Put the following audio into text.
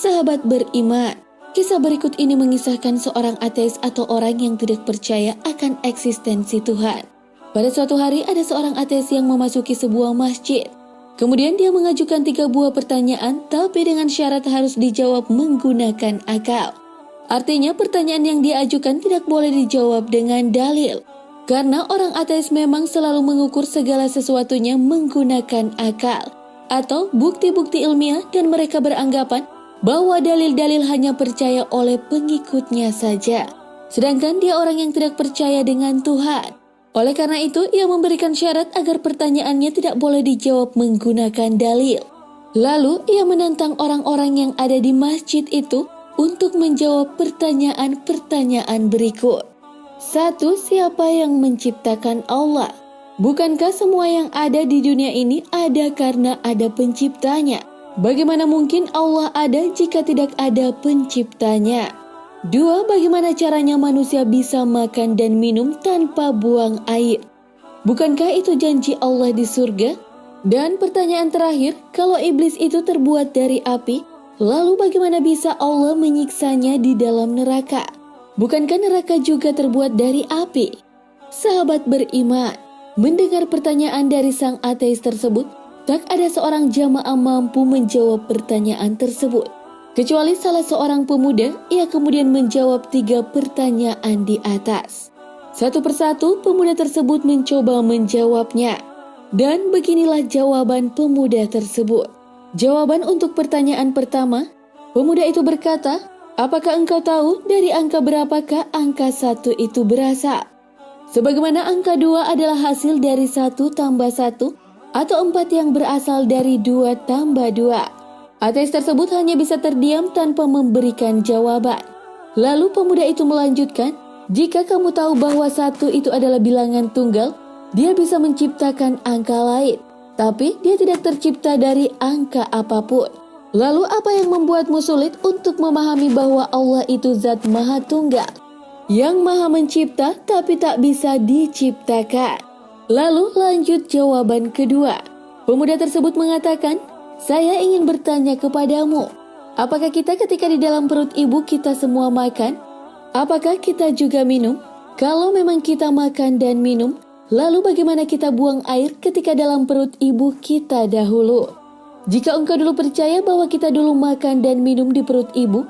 Sahabat beriman, kisah berikut ini mengisahkan seorang ateis atau orang yang tidak percaya akan eksistensi Tuhan. Pada suatu hari ada seorang ateis yang memasuki sebuah masjid. Kemudian dia mengajukan 3 buah pertanyaan, tapi dengan syarat harus dijawab menggunakan akal. Artinya pertanyaan yang dia ajukan tidak boleh dijawab dengan dalil. Karena orang ateis memang selalu mengukur segala sesuatunya menggunakan akal atau bukti-bukti ilmiah, dan mereka beranggapan bahwa dalil-dalil hanya percaya oleh pengikutnya saja. Sedangkan dia orang yang tidak percaya dengan Tuhan. Oleh karena itu, ia memberikan syarat agar pertanyaannya tidak boleh dijawab menggunakan dalil. Lalu, ia menantang orang-orang yang ada di masjid itu untuk menjawab pertanyaan-pertanyaan berikut. 1. Siapa yang menciptakan Allah? Bukankah semua yang ada di dunia ini ada karena ada penciptanya? Bagaimana mungkin Allah ada jika tidak ada penciptanya? 2. Bagaimana caranya manusia bisa makan dan minum tanpa buang air? Bukankah itu janji Allah di surga? Dan pertanyaan terakhir, kalau iblis itu terbuat dari api, lalu bagaimana bisa Allah menyiksanya di dalam neraka? Bukankah neraka juga terbuat dari api? Sahabat beriman, mendengar pertanyaan dari sang ateis tersebut, tak ada seorang jamaah mampu menjawab pertanyaan tersebut. Kecuali salah seorang pemuda, ia kemudian menjawab 3 pertanyaan di atas. Satu persatu pemuda tersebut mencoba menjawabnya. Dan beginilah jawaban pemuda tersebut. Jawaban untuk pertanyaan pertama, pemuda itu berkata, "Apakah engkau tahu dari angka berapakah angka 1 itu berasal? Sebagaimana angka 2 adalah hasil dari 1 tambah 1 atau 4 yang berasal dari 2 tambah 2. Ateis tersebut hanya bisa terdiam tanpa memberikan jawaban. Lalu pemuda itu melanjutkan, "Jika kamu tahu bahwa 1 itu adalah bilangan tunggal, dia bisa menciptakan angka lain. Tapi dia tidak tercipta dari angka apapun. Lalu apa yang membuatmu sulit untuk memahami bahwa Allah itu zat maha tunggal, yang maha mencipta tapi tak bisa diciptakan?" Lalu lanjut jawaban kedua. Pemuda tersebut mengatakan, "Saya ingin bertanya kepadamu, apakah kita ketika di dalam perut ibu kita semua makan? Apakah kita juga minum? Kalau memang kita makan dan minum, lalu bagaimana kita buang air ketika dalam perut ibu kita dahulu? Jika engkau dulu percaya bahwa kita dulu makan dan minum di perut ibu,